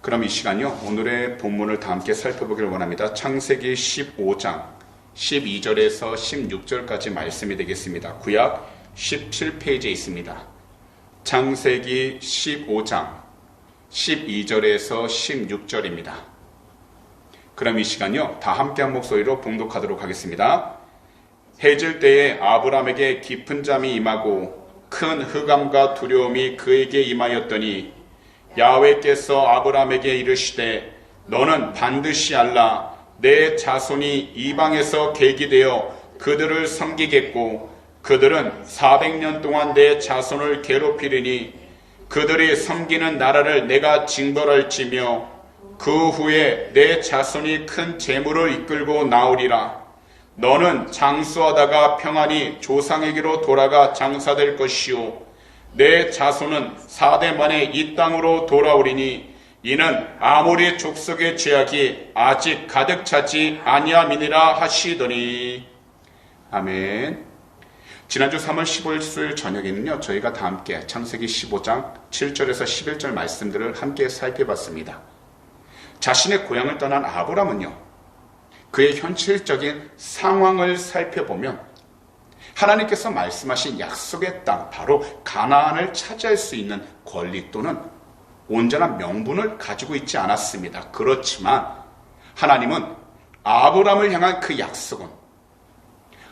그럼 이 시간요, 오늘의 본문을 다 함께 살펴보기를 원합니다. 창세기 15장 12절에서 16절까지 말씀이 되겠습니다. 구약 17페이지에 있습니다. 창세기 15장 12절에서 16절입니다. 그럼 이 시간요, 다 함께 한 목소리로 봉독하도록 하겠습니다. 해질 때에 아브람에게 깊은 잠이 임하고 큰 흑암과 두려움이 그에게 임하였더니 야훼께서 아브람에게 이르시되 너는 반드시 알라. 내 자손이 이방에서 계기되어 그들을 섬기겠고 그들은 400년 동안 내 자손을 괴롭히리니 그들이 섬기는 나라를 내가 징벌할지며 그 후에 내 자손이 큰 재물을 이끌고 나오리라. 너는 장수하다가 평안히 조상에게로 돌아가 장사될 것이요 내 자손은 4대 만에 이 땅으로 돌아오리니 이는 아모리 족속의 죄악이 아직 가득 차지 아니함이니라 하시더니. 아멘. 지난주 3월 15일 저녁에는요, 저희가 다 함께 창세기 15장 7절에서 11절 말씀들을 함께 살펴봤습니다. 자신의 고향을 떠난 아브람은요, 그의 현실적인 상황을 살펴보면 하나님께서 말씀하신 약속의 땅, 바로 가나안을 차지할 수 있는 권리 또는 온전한 명분을 가지고 있지 않았습니다. 그렇지만 하나님은 아브람을 향한 그 약속은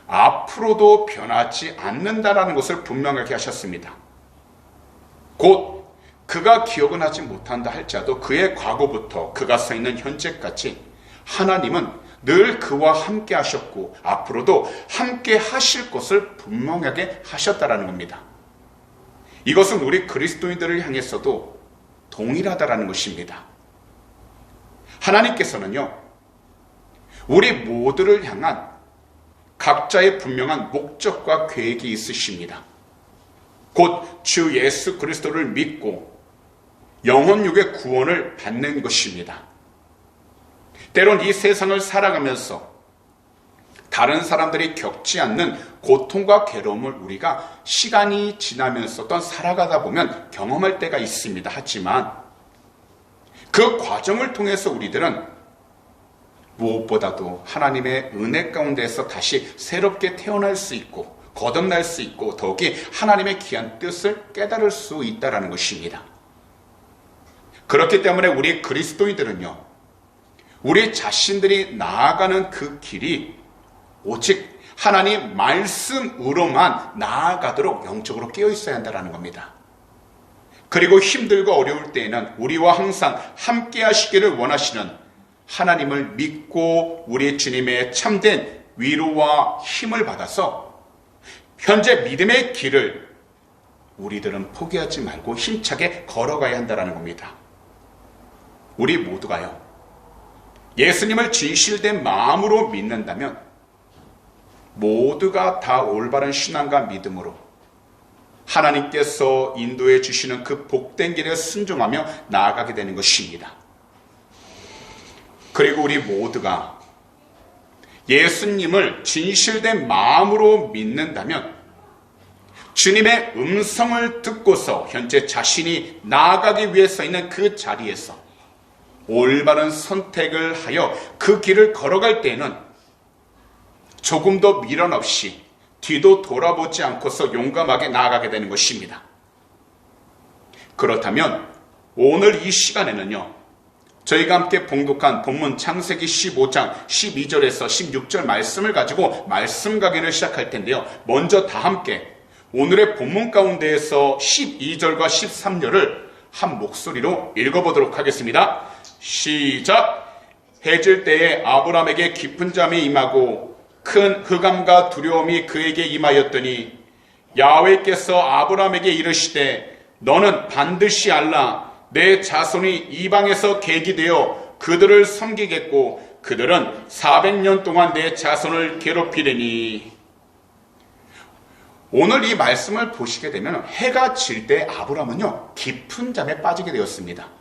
앞으로도 변하지 않는다라는 것을 분명하게 하셨습니다. 곧 그가 기억은 하지 못한다 할지라도 그의 과거부터 그가 서 있는 현재까지 하나님은 늘 그와 함께 하셨고 앞으로도 함께 하실 것을 분명하게 하셨다라는 겁니다. 이것은 우리 그리스도인들을 향해서도 동일하다라는 것입니다. 하나님께서는요, 우리 모두를 향한 각자의 분명한 목적과 계획이 있으십니다. 곧 주 예수 그리스도를 믿고 영혼육의 구원을 받는 것입니다. 때론 이 세상을 살아가면서 다른 사람들이 겪지 않는 고통과 괴로움을 우리가 시간이 지나면서 또 살아가다 보면 경험할 때가 있습니다. 하지만 그 과정을 통해서 우리들은 무엇보다도 하나님의 은혜 가운데서 다시 새롭게 태어날 수 있고 거듭날 수 있고 더욱이 하나님의 귀한 뜻을 깨달을 수 있다는 것입니다. 그렇기 때문에 우리 그리스도인들은요, 우리 자신들이 나아가는 그 길이 오직 하나님 말씀으로만 나아가도록 영적으로 깨어 있어야 한다는 겁니다. 그리고 힘들고 어려울 때에는 우리와 항상 함께 하시기를 원하시는 하나님을 믿고 우리 주님의 참된 위로와 힘을 받아서 현재 믿음의 길을 우리들은 포기하지 말고 힘차게 걸어가야 한다는 겁니다. 우리 모두가요, 예수님을 진실된 마음으로 믿는다면 모두가 다 올바른 신앙과 믿음으로 하나님께서 인도해 주시는 그 복된 길에 순종하며 나아가게 되는 것입니다. 그리고 우리 모두가 예수님을 진실된 마음으로 믿는다면 주님의 음성을 듣고서 현재 자신이 나아가기 위해서 있는 그 자리에서 올바른 선택을 하여 그 길을 걸어갈 때에는 조금도 미련 없이 뒤도 돌아보지 않고서 용감하게 나아가게 되는 것입니다. 그렇다면 오늘 이 시간에는요, 저희가 함께 봉독한 본문 창세기 15장 12절에서 16절 말씀을 가지고 말씀 강의를 시작할 텐데요, 먼저 다 함께 오늘의 본문 가운데에서 12절과 13절을 한 목소리로 읽어보도록 하겠습니다. 시작! 해질 때에 아브람에게 깊은 잠이 임하고 큰 흑암과 두려움이 그에게 임하였더니 야훼께서 아브람에게 이르시되 너는 반드시 알라. 내 자손이 이방에서 계기되어 그들을 섬기겠고 그들은 400년 동안 내 자손을 괴롭히리니. 오늘 이 말씀을 보시게 되면 해가 질 때 아브람은요, 깊은 잠에 빠지게 되었습니다.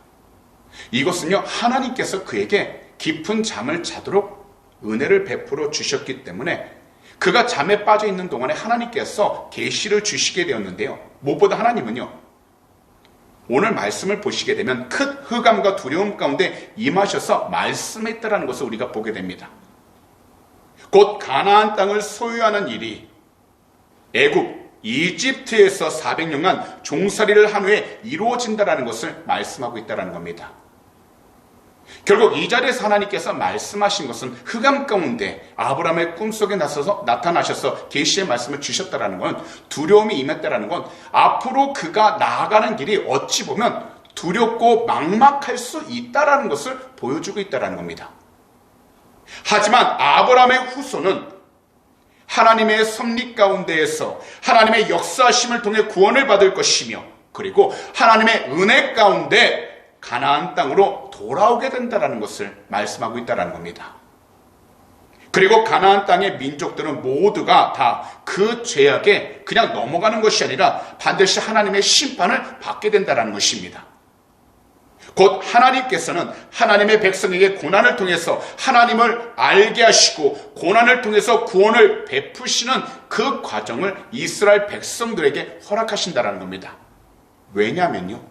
이것은요, 하나님께서 그에게 깊은 잠을 자도록 은혜를 베풀어 주셨기 때문에 그가 잠에 빠져 있는 동안에 하나님께서 계시를 주시게 되었는데요, 무엇보다 하나님은요, 오늘 말씀을 보시게 되면 큰 흑암과 두려움 가운데 임하셔서 말씀했다라는 것을 우리가 보게 됩니다. 곧 가나안 땅을 소유하는 일이 애굽, 이집트에서 400년간 종살이를 한 후에 이루어진다라는 것을 말씀하고 있다는 겁니다. 결국 이 자리에서 하나님께서 말씀하신 것은 흑암 가운데 아브라함의 꿈속에 나타나셔서 계시의 말씀을 주셨다라는 건, 두려움이 임했다라는 건 앞으로 그가 나아가는 길이 어찌 보면 두렵고 막막할 수 있다라는 것을 보여주고 있다라는 겁니다. 하지만 아브라함의 후손은 하나님의 섭리 가운데에서 하나님의 역사하심을 통해 구원을 받을 것이며, 그리고 하나님의 은혜 가운데 가나안 땅으로 돌아오게 된다는 것을 말씀하고 있다는 겁니다. 그리고 가나안 땅의 민족들은 모두가 다 그 죄악에 그냥 넘어가는 것이 아니라 반드시 하나님의 심판을 받게 된다는 것입니다. 곧 하나님께서는 하나님의 백성에게 고난을 통해서 하나님을 알게 하시고 고난을 통해서 구원을 베푸시는 그 과정을 이스라엘 백성들에게 허락하신다는 겁니다. 왜냐하면요,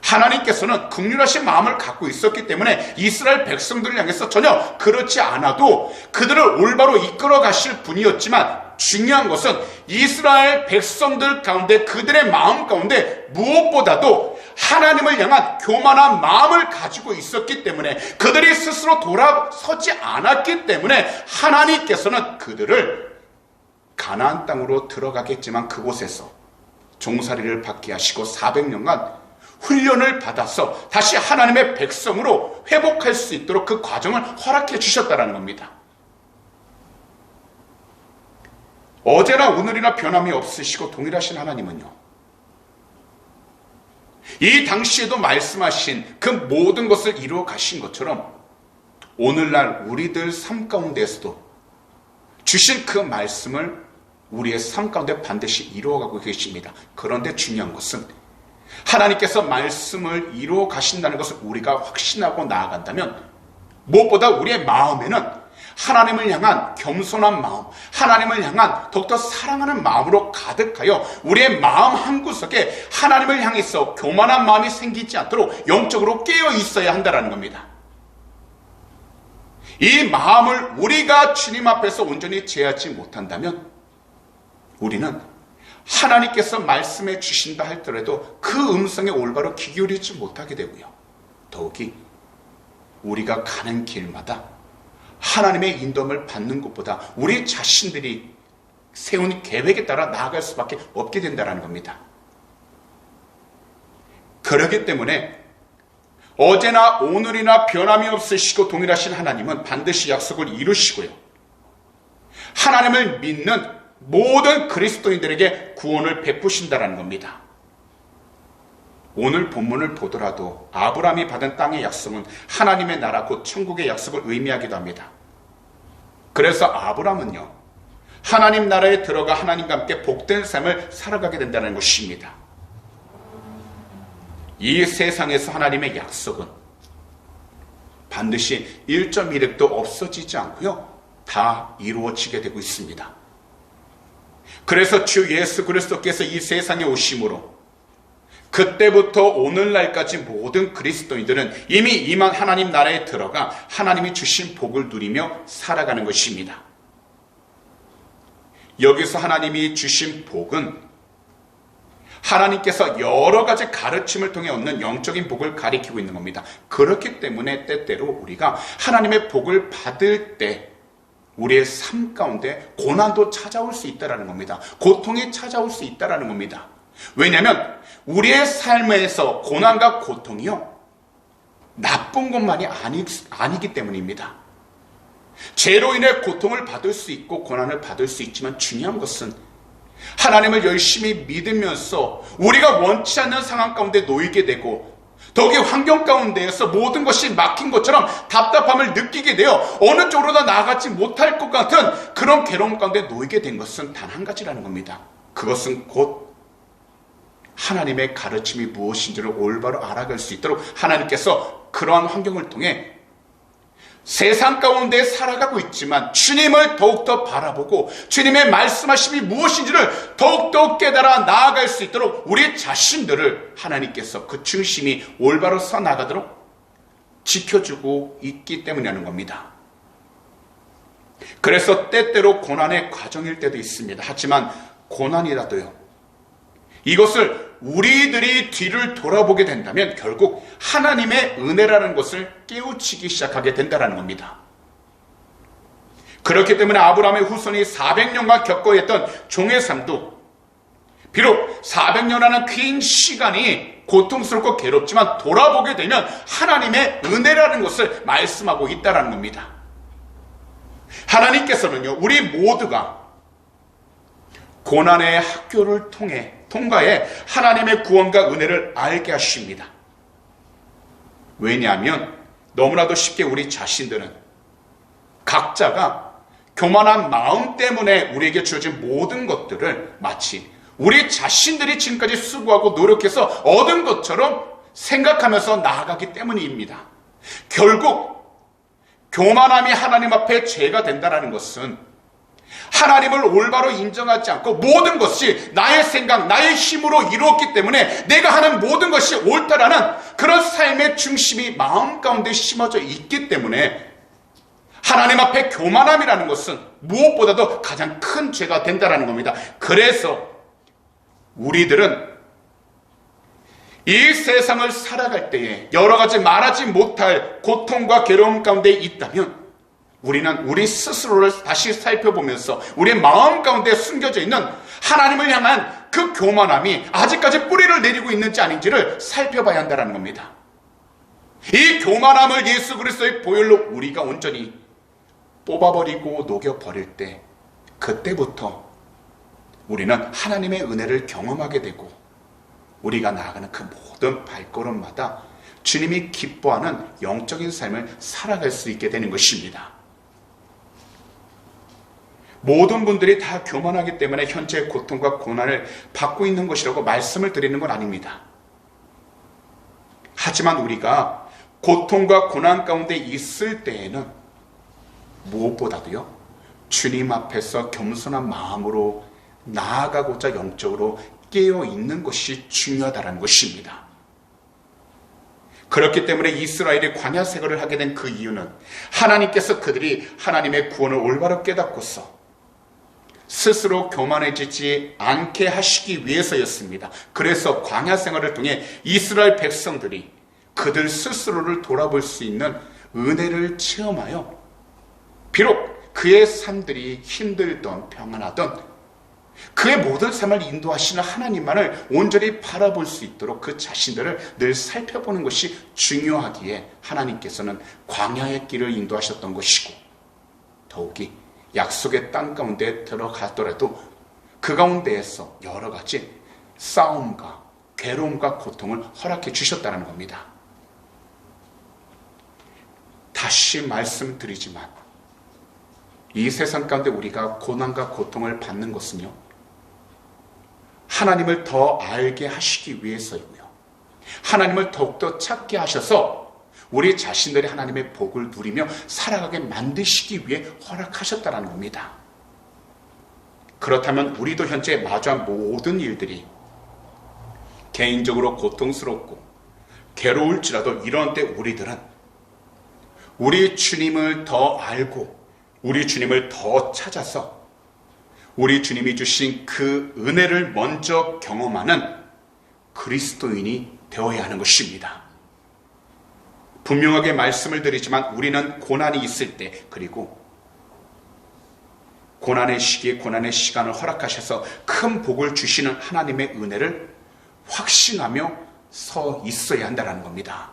하나님께서는 긍휼하신 마음을 갖고 있었기 때문에 이스라엘 백성들을 향해서 전혀 그렇지 않아도 그들을 올바로 이끌어 가실 분이었지만, 중요한 것은 이스라엘 백성들 가운데, 그들의 마음 가운데 무엇보다도 하나님을 향한 교만한 마음을 가지고 있었기 때문에, 그들이 스스로 돌아서지 않았기 때문에 하나님께서는 그들을 가나안 땅으로 들어가겠지만 그곳에서 종살이를 받게 하시고 400년간 훈련을 받아서 다시 하나님의 백성으로 회복할 수 있도록 그 과정을 허락해 주셨다는 겁니다. 어제나 오늘이나 변함이 없으시고 동일하신 하나님은요, 이 당시에도 말씀하신 그 모든 것을 이루어 가신 것처럼 오늘날 우리들 삶 가운데에서도 주신 그 말씀을 우리의 삶 가운데 반드시 이루어가고 계십니다. 그런데 중요한 것은 하나님께서 말씀을 이루어 가신다는 것을 우리가 확신하고 나아간다면, 무엇보다 우리의 마음에는 하나님을 향한 겸손한 마음, 하나님을 향한 더욱더 사랑하는 마음으로 가득하여 우리의 마음 한구석에 하나님을 향해서 교만한 마음이 생기지 않도록 영적으로 깨어 있어야 한다는 겁니다. 이 마음을 우리가 주님 앞에서 온전히 제하지 못한다면 우리는 하나님께서 말씀해 주신다 할더라도 그 음성에 올바로 귀 기울이지 못하게 되고요, 더욱이 우리가 가는 길마다 하나님의 인도함을 받는 것보다 우리 자신들이 세운 계획에 따라 나아갈 수밖에 없게 된다는 겁니다. 그렇기 때문에 어제나 오늘이나 변함이 없으시고 동일하신 하나님은 반드시 약속을 이루시고요, 하나님을 믿는 모든 그리스도인들에게 구원을 베푸신다는 겁니다. 오늘 본문을 보더라도 아브라함이 받은 땅의 약속은 하나님의 나라 곧 천국의 약속을 의미하기도 합니다. 그래서 아브라함은요, 하나님 나라에 들어가 하나님과 함께 복된 삶을 살아가게 된다는 것입니다. 이 세상에서 하나님의 약속은 반드시 1.1획도 없어지지 않고요, 다 이루어지게 되고 있습니다. 그래서 주 예수 그리스도께서 이 세상에 오심으로 그때부터 오늘날까지 모든 그리스도인들은 이미 임한 하나님 나라에 들어가 하나님이 주신 복을 누리며 살아가는 것입니다. 여기서 하나님이 주신 복은 하나님께서 여러 가지 가르침을 통해 얻는 영적인 복을 가리키고 있는 겁니다. 그렇기 때문에 때때로 우리가 하나님의 복을 받을 때 우리의 삶 가운데 고난도 찾아올 수 있다는 겁니다. 고통이 찾아올 수 있다는 겁니다. 왜냐하면 우리의 삶에서 고난과 고통이요, 나쁜 것만이 아니기 때문입니다. 죄로 인해 고통을 받을 수 있고 고난을 받을 수 있지만 중요한 것은 하나님을 열심히 믿으면서 우리가 원치 않는 상황 가운데 놓이게 되고, 더욱이 환경 가운데에서 모든 것이 막힌 것처럼 답답함을 느끼게 되어 어느 쪽으로도 나아가지 못할 것 같은 그런 괴로움 가운데 놓이게 된 것은 단 한 가지라는 겁니다. 그것은 곧 하나님의 가르침이 무엇인지를 올바로 알아갈 수 있도록 하나님께서 그러한 환경을 통해 세상 가운데 살아가고 있지만 주님을 더욱더 바라보고 주님의 말씀하심이 무엇인지를 더욱더 깨달아 나아갈 수 있도록 우리 자신들을 하나님께서 그 중심이 올바로 서 나가도록 지켜주고 있기 때문이라는 겁니다. 그래서 때때로 고난의 과정일 때도 있습니다. 하지만 고난이라도요, 이것을 우리들이 뒤를 돌아보게 된다면 결국 하나님의 은혜라는 것을 깨우치기 시작하게 된다는 겁니다. 그렇기 때문에 아브라함의 후손이 400년간 겪어야 했던 종의 삶도 비록 400년이라는 긴 시간이 고통스럽고 괴롭지만 돌아보게 되면 하나님의 은혜라는 것을 말씀하고 있다는 겁니다. 하나님께서는요, 우리 모두가 고난의 학교를 통과해 하나님의 구원과 은혜를 알게 하십니다. 왜냐하면 너무나도 쉽게 우리 자신들은 각자가 교만한 마음 때문에 우리에게 주어진 모든 것들을 마치 우리 자신들이 지금까지 수고하고 노력해서 얻은 것처럼 생각하면서 나아가기 때문입니다. 결국 교만함이 하나님 앞에 죄가 된다는 것은 하나님을 올바로 인정하지 않고 모든 것이 나의 생각, 나의 힘으로 이루었기 때문에 내가 하는 모든 것이 옳다라는 그런 삶의 중심이 마음 가운데 심어져 있기 때문에 하나님 앞에 교만함이라는 것은 무엇보다도 가장 큰 죄가 된다는 겁니다. 그래서 우리들은 이 세상을 살아갈 때에 여러 가지 말하지 못할 고통과 괴로움 가운데 있다면 우리는 우리 스스로를 다시 살펴보면서 우리의 마음 가운데 숨겨져 있는 하나님을 향한 그 교만함이 아직까지 뿌리를 내리고 있는지 아닌지를 살펴봐야 한다는 겁니다. 이 교만함을 예수 그리스도의 보혈로 우리가 온전히 뽑아버리고 녹여버릴 때 그때부터 우리는 하나님의 은혜를 경험하게 되고 우리가 나아가는 그 모든 발걸음마다 주님이 기뻐하는 영적인 삶을 살아갈 수 있게 되는 것입니다. 모든 분들이 다 교만하기 때문에 현재 고통과 고난을 받고 있는 것이라고 말씀을 드리는 건 아닙니다. 하지만 우리가 고통과 고난 가운데 있을 때에는 무엇보다도요, 주님 앞에서 겸손한 마음으로 나아가고자 영적으로 깨어있는 것이 중요하다는 것입니다. 그렇기 때문에 이스라엘이 광야 생활을 하게 된 그 이유는 하나님께서 그들이 하나님의 구원을 올바로 깨닫고서 스스로 교만해지지 않게 하시기 위해서였습니다. 그래서 광야 생활을 통해 이스라엘 백성들이 그들 스스로를 돌아볼 수 있는 은혜를 체험하여 비록 그의 삶들이 힘들던 평안하던 그의 모든 삶을 인도하시는 하나님만을 온전히 바라볼 수 있도록 그 자신들을 늘 살펴보는 것이 중요하기에 하나님께서는 광야의 길을 인도하셨던 것이고 더욱이 약속의 땅 가운데 들어가더라도 그 가운데에서 여러 가지 싸움과 괴로움과 고통을 허락해 주셨다는 겁니다. 다시 말씀드리지만 이 세상 가운데 우리가 고난과 고통을 받는 것은요, 하나님을 더 알게 하시기 위해서이고요, 하나님을 더욱더 찾게 하셔서 우리 자신들이 하나님의 복을 누리며 살아가게 만드시기 위해 허락하셨다는 겁니다. 그렇다면 우리도 현재 마주한 모든 일들이 개인적으로 고통스럽고 괴로울지라도 이런 때 우리들은 우리 주님을 더 알고 우리 주님을 더 찾아서 우리 주님이 주신 그 은혜를 먼저 경험하는 그리스도인이 되어야 하는 것입니다. 분명하게 말씀을 드리지만 우리는 고난이 있을 때 그리고 고난의 시기에 고난의 시간을 허락하셔서 큰 복을 주시는 하나님의 은혜를 확신하며 서 있어야 한다는 겁니다.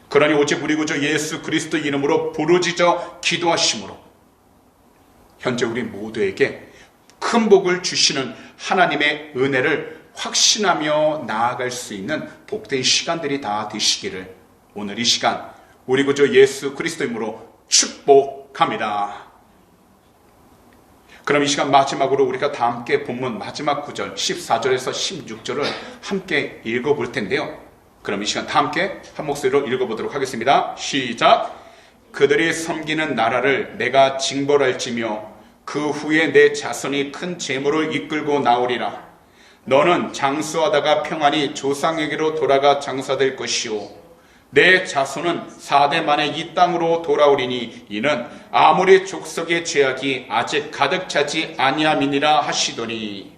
그러니 오직 우리 구주 예수 그리스도 이름으로 부르짖어 기도하심으로 현재 우리 모두에게 큰 복을 주시는 하나님의 은혜를 확신하며 나아갈 수 있는 복된 시간들이 다 되시기를 오늘 이 시간 우리 구주 예수 그리스도 이름으로 축복합니다. 그럼 이 시간 마지막으로 우리가 다 함께 본문 마지막 구절 14절에서 16절을 함께 읽어볼 텐데요. 그럼 이 시간 다 함께 한 목소리로 읽어보도록 하겠습니다. 시작! 그들이 섬기는 나라를 내가 징벌할지며 그 후에 내 자손이 큰 재물을 이끌고 나오리라. 너는 장수하다가 평안히 조상에게로 돌아가 장사될 것이요 내 자손은 4대 만에 이 땅으로 돌아오리니 이는 아무리 족속의 죄악이 아직 가득 차지 아니함이니라 하시더니.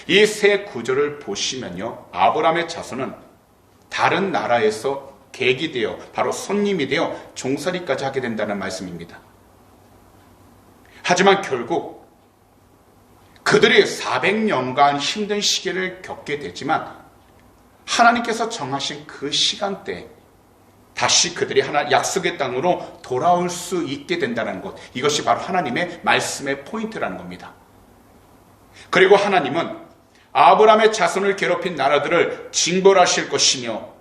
이 세 구절을 보시면요, 아브라함의 자손은 다른 나라에서 객이 되어 바로 손님이 되어 종살이까지 하게 된다는 말씀입니다. 하지만 결국 그들이 400년간 힘든 시기를 겪게 되지만 하나님께서 정하신 그 시간대에 다시 그들이 약속의 땅으로 돌아올 수 있게 된다는 것, 이것이 바로 하나님의 말씀의 포인트라는 겁니다. 그리고 하나님은 아브라함의 자손을 괴롭힌 나라들을 징벌하실 것이며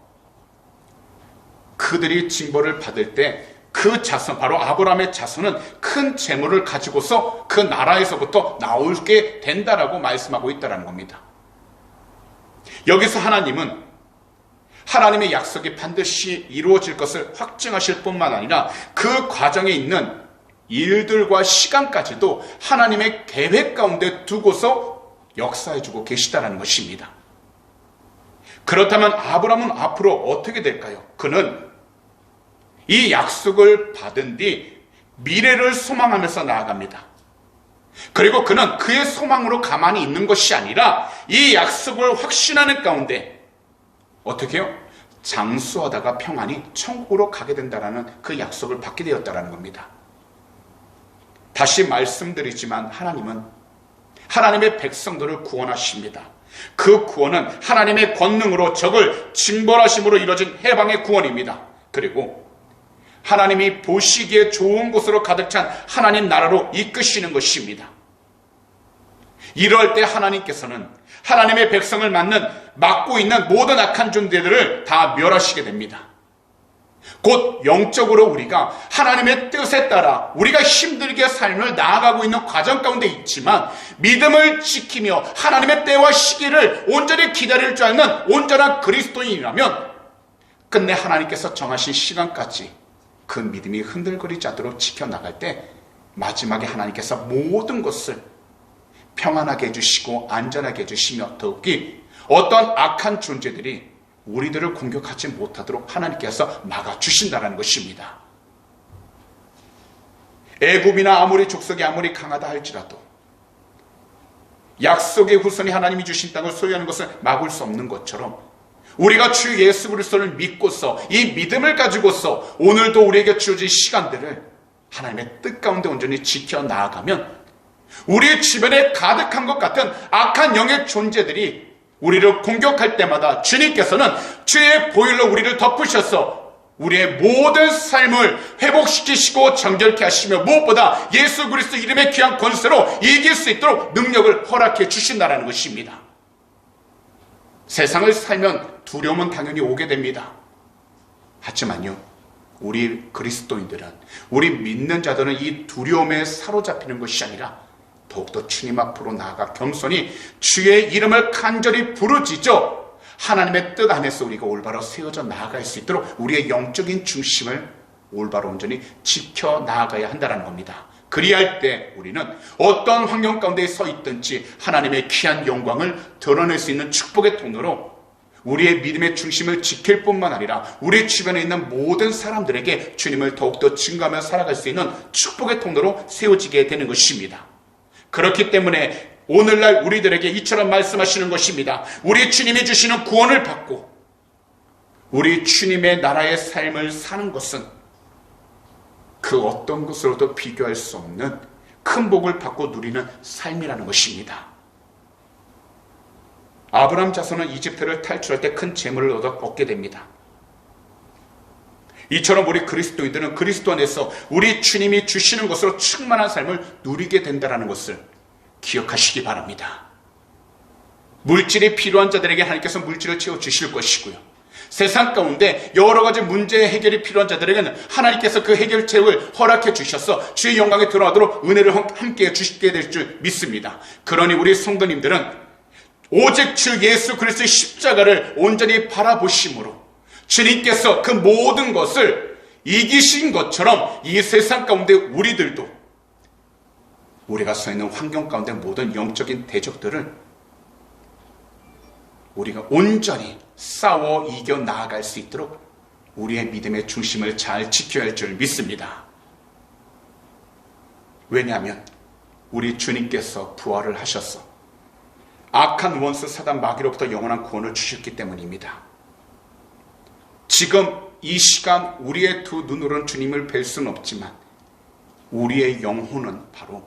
그들이 징벌을 받을 때 그 자손, 바로 아브라함의 자손은 큰 재물을 가지고서 그 나라에서부터 나오게 된다라고 말씀하고 있다는 겁니다. 여기서 하나님은 하나님의 약속이 반드시 이루어질 것을 확증하실 뿐만 아니라 그 과정에 있는 일들과 시간까지도 하나님의 계획 가운데 두고서 역사해주고 계시다는 것입니다. 그렇다면 아브라함은 앞으로 어떻게 될까요? 그는 이 약속을 받은 뒤 미래를 소망하면서 나아갑니다. 그리고 그는 그의 소망으로 가만히 있는 것이 아니라 이 약속을 확신하는 가운데 어떻게 해요? 장수하다가 평안히 천국으로 가게 된다는 그 약속을 받게 되었다는 겁니다. 다시 말씀드리지만 하나님은 하나님의 백성들을 구원하십니다. 그 구원은 하나님의 권능으로 적을 징벌하심으로 이루어진 해방의 구원입니다. 그리고 하나님이 보시기에 좋은 곳으로 가득 찬 하나님 나라로 이끄시는 것입니다. 이럴 때 하나님께서는 하나님의 백성을 막고 있는 모든 악한 존재들을 다 멸하시게 됩니다. 곧 영적으로 우리가 하나님의 뜻에 따라 우리가 힘들게 삶을 나아가고 있는 과정 가운데 있지만 믿음을 지키며 하나님의 때와 시기를 온전히 기다릴 줄 아는 온전한 그리스도인이라면 끝내 하나님께서 정하신 시간까지 그 믿음이 흔들거리지 않도록 지켜나갈 때 마지막에 하나님께서 모든 것을 평안하게 해주시고 안전하게 해주시며 더욱이 어떤 악한 존재들이 우리들을 공격하지 못하도록 하나님께서 막아주신다는 것입니다. 애굽이나 아무리 족속이 아무리 강하다 할지라도 약속의 후손이 하나님이 주신 땅을 소유하는 것을 막을 수 없는 것처럼 우리가 주 예수 그리스도를 믿고서 이 믿음을 가지고서 오늘도 우리에게 주어진 시간들을 하나님의 뜻 가운데 온전히 지켜나가면 우리 주변에 가득한 것 같은 악한 영의 존재들이 우리를 공격할 때마다 주님께서는 주의 보혈로 우리를 덮으셔서 우리의 모든 삶을 회복시키시고 정결케 하시며 무엇보다 예수 그리스도 이름의 귀한 권세로 이길 수 있도록 능력을 허락해 주신다는 것입니다. 세상을 살면 두려움은 당연히 오게 됩니다. 하지만요, 우리 그리스도인들은, 우리 믿는 자들은 이 두려움에 사로잡히는 것이 아니라 더욱더 주님 앞으로 나아가 겸손히 주의 이름을 간절히 부르짖어 하나님의 뜻 안에서 우리가 올바로 세워져 나아갈 수 있도록 우리의 영적인 중심을 올바로 온전히 지켜 나아가야 한다는 겁니다. 그리할 때 우리는 어떤 환경 가운데 서 있든지 하나님의 귀한 영광을 드러낼 수 있는 축복의 통로로 우리의 믿음의 중심을 지킬 뿐만 아니라 우리 주변에 있는 모든 사람들에게 주님을 더욱더 증거하며 살아갈 수 있는 축복의 통로로 세워지게 되는 것입니다. 그렇기 때문에 오늘날 우리들에게 이처럼 말씀하시는 것입니다. 우리 주님이 주시는 구원을 받고 우리 주님의 나라의 삶을 사는 것은 그 어떤 것으로도 비교할 수 없는 큰 복을 받고 누리는 삶이라는 것입니다. 아브라함 자손은 이집트를 탈출할 때 큰 재물을 얻게 됩니다. 이처럼 우리 그리스도인들은 그리스도 안에서 우리 주님이 주시는 것으로 충만한 삶을 누리게 된다는 것을 기억하시기 바랍니다. 물질이 필요한 자들에게 하나님께서 물질을 채워주실 것이고요. 세상 가운데 여러 가지 문제 해결이 필요한 자들에게는 하나님께서 그 해결책을 허락해 주셔서 주의 영광에 들어가도록 은혜를 함께 주시게 될 줄 믿습니다. 그러니 우리 성도님들은 오직 주 예수 그리스도의 십자가를 온전히 바라보심으로 주님께서 그 모든 것을 이기신 것처럼 이 세상 가운데 우리들도 우리가 서 있는 환경 가운데 모든 영적인 대적들을 우리가 온전히 싸워 이겨 나아갈 수 있도록 우리의 믿음의 중심을 잘 지켜야 할 줄 믿습니다. 왜냐하면 우리 주님께서 부활을 하셔서 악한 원수 사단 마귀로부터 영원한 구원을 주셨기 때문입니다. 지금 이 시간 우리의 두 눈으로는 주님을 뵐 수는 없지만 우리의 영혼은 바로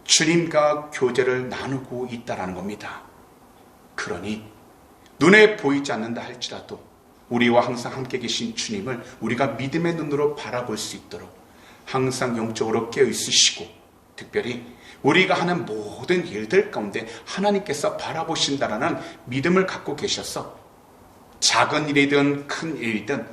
주님과 교제를 나누고 있다는 겁니다. 그러니 눈에 보이지 않는다 할지라도 우리와 항상 함께 계신 주님을 우리가 믿음의 눈으로 바라볼 수 있도록 항상 영적으로 깨어 있으시고, 특별히 우리가 하는 모든 일들 가운데 하나님께서 바라보신다라는 믿음을 갖고 계셔서 작은 일이든 큰 일이든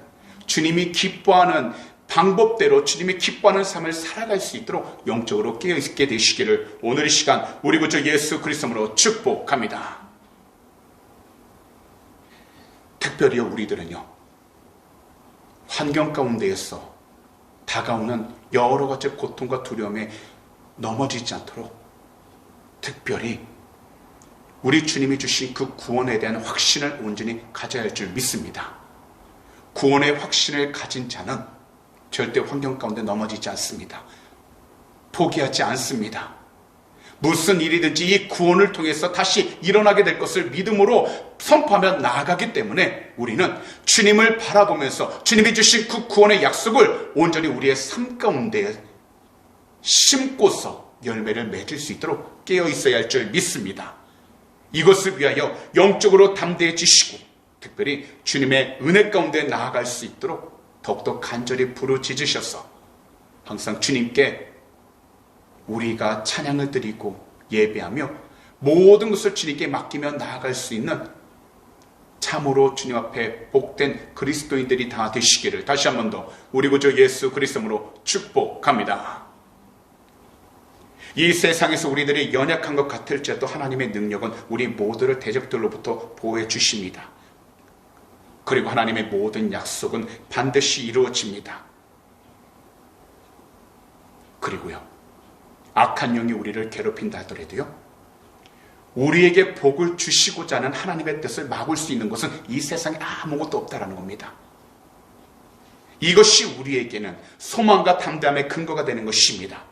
주님이 기뻐하는 방법대로 주님이 기뻐하는 삶을 살아갈 수 있도록 영적으로 깨어있게 되시기를 오늘 이 시간 우리 구주 예수 그리스도로 축복합니다. 특별히 우리들은요, 환경 가운데에서 다가오는 여러 가지 고통과 두려움에 넘어지지 않도록 특별히 우리 주님이 주신 그 구원에 대한 확신을 온전히 가져야 할 줄 믿습니다. 구원의 확신을 가진 자는 절대 환경 가운데 넘어지지 않습니다. 포기하지 않습니다. 무슨 일이든지 이 구원을 통해서 다시 일어나게 될 것을 믿음으로 선포하며 나아가기 때문에 우리는 주님을 바라보면서 주님이 주신 그 구원의 약속을 온전히 우리의 삶 가운데 심고서 열매를 맺을 수 있도록 깨어 있어야 할 줄 믿습니다. 이것을 위하여 영적으로 담대해지시고 특별히 주님의 은혜 가운데 나아갈 수 있도록 더욱더 간절히 부르짖으셔서 항상 주님께 우리가 찬양을 드리고 예배하며 모든 것을 주님께 맡기며 나아갈 수 있는 참으로 주님 앞에 복된 그리스도인들이 다 되시기를 다시 한 번 더 우리 구주 예수 그리스도로 축복합니다. 이 세상에서 우리들이 연약한 것 같을지라도 하나님의 능력은 우리 모두를 대적들로부터 보호해 주십니다. 그리고 하나님의 모든 약속은 반드시 이루어집니다. 그리고요, 악한 영이 우리를 괴롭힌다 하더라도요, 우리에게 복을 주시고자 하는 하나님의 뜻을 막을 수 있는 것은 이 세상에 아무것도 없다는 겁니다. 이것이 우리에게는 소망과 담대함의 근거가 되는 것입니다.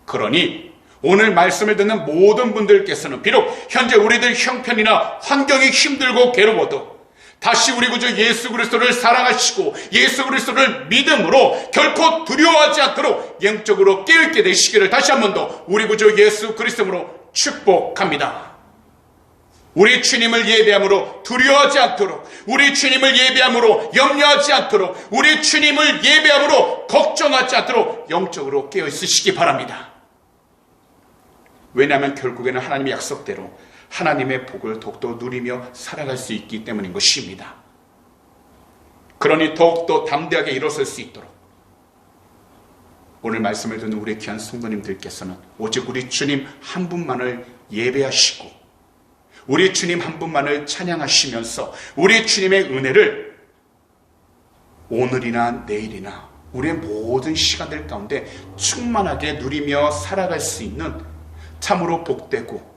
그러니 오늘 말씀을 듣는 모든 분들께서는 비록 현재 우리들 형편이나 환경이 힘들고 괴로워도 다시 우리 구주 예수 그리스도를 사랑하시고 예수 그리스도를 믿음으로 결코 두려워하지 않도록 영적으로 깨어있게 되시기를 다시 한 번 더 우리 구주 예수 그리스도로 축복합니다. 우리 주님을 예배함으로 두려워하지 않도록, 우리 주님을 예배함으로 염려하지 않도록, 우리 주님을 예배함으로 걱정하지 않도록 영적으로 깨어있으시기 바랍니다. 왜냐하면 결국에는 하나님의 약속대로 하나님의 복을 더욱더 누리며 살아갈 수 있기 때문인 것입니다. 그러니 더욱더 담대하게 일어설 수 있도록 오늘 말씀을 듣는 우리 귀한 성도님들께서는 오직 우리 주님 한 분만을 예배하시고 우리 주님 한 분만을 찬양하시면서 우리 주님의 은혜를 오늘이나 내일이나 우리의 모든 시간들 가운데 충만하게 누리며 살아갈 수 있는 참으로 복되고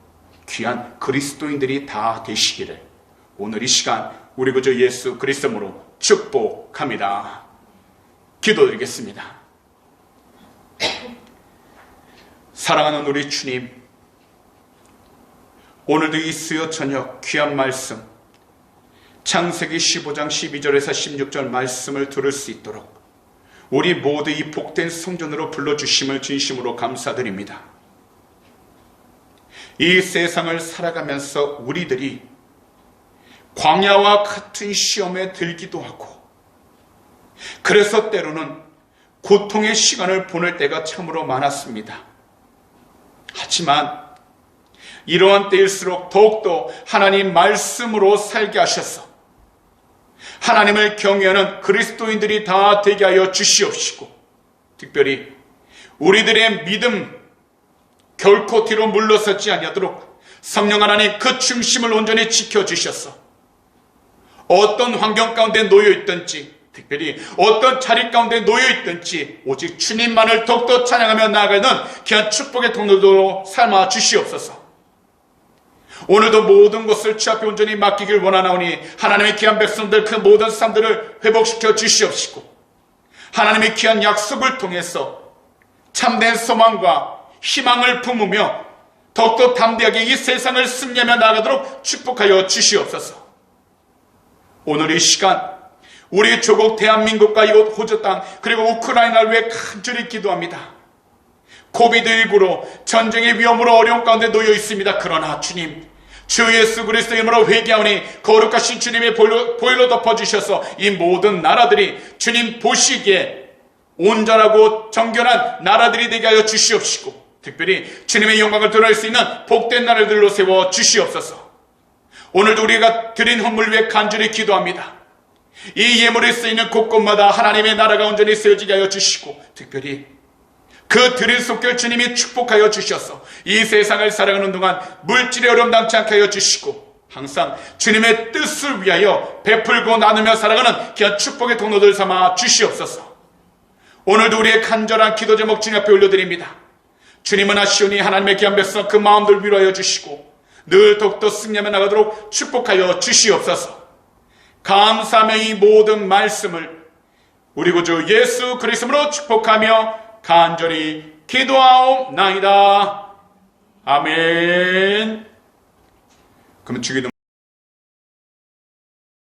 귀한 그리스도인들이 다 되시기를 오늘 이 시간 우리 구주 예수 그리스도로 축복합니다. 기도드리겠습니다. 사랑하는 우리 주님, 오늘도 이 수요 저녁 귀한 말씀 창세기 15장 12절에서 16절 말씀을 들을 수 있도록 우리 모두 이 복된 성전으로 불러주심을 진심으로 감사드립니다. 이 세상을 살아가면서 우리들이 광야와 같은 시험에 들기도 하고 그래서 때로는 고통의 시간을 보낼 때가 참으로 많았습니다. 하지만 이러한 때일수록 더욱더 하나님 말씀으로 살게 하셔서 하나님을 경외하는 그리스도인들이 다 되게 하여 주시옵시고 특별히 우리들의 믿음 결코 뒤로 물러서지 아니하도록 성령 하나님 그 중심을 온전히 지켜주셔서 어떤 환경 가운데 놓여 있든지 특별히 어떤 자리 가운데 놓여 있든지 오직 주님만을 더욱더 찬양하며 나아가는 귀한 축복의 통로로 삼아 주시옵소서. 오늘도 모든 것을 주 앞에 온전히 맡기길 원하나오니 하나님의 귀한 백성들 그 모든 삶들을 회복시켜 주시옵시고 하나님의 귀한 약속을 통해서 참된 소망과 희망을 품으며 더욱더 담대하게 이 세상을 승리하며 나아가도록 축복하여 주시옵소서. 오늘 이 시간 우리 조국 대한민국과 이곳 호주 땅 그리고 우크라이나를 위해 간절히 기도합니다. 코비드19로 전쟁의 위험으로 어려운 가운데 놓여 있습니다. 그러나 주님, 주 예수 그리스도의 이름으로 회개하오니 거룩하신 주님의 보혈로 덮어주셔서 이 모든 나라들이 주님 보시기에 온전하고 정결한 나라들이 되게 하여 주시옵시고 특별히 주님의 영광을 드러낼 수 있는 복된 나라들로 세워 주시옵소서. 오늘도 우리가 드린 헌물 위해 간절히 기도합니다. 이 예물이 쓰이는 곳곳마다 하나님의 나라가 온전히 세워지게 하여 주시고 특별히 그 드린 속결 주님이 축복하여 주셔서 이 세상을 살아가는 동안 물질의 어려움 당치 않게 하여 주시고 항상 주님의 뜻을 위하여 베풀고 나누며 살아가는 귀한 축복의 통로들 삼아 주시옵소서. 오늘도 우리의 간절한 기도 제목 주님 앞에 올려드립니다. 주님은 하시오니 하나님의 귀한 백성 그 마음들 위로하여 주시고 늘 더욱더 승리하며 나가도록 축복하여 주시옵소서. 감사하며 이 모든 말씀을 우리 구주 예수 그리스도로 축복하며 간절히 기도하옵나이다. 아멘. 그럼 주기도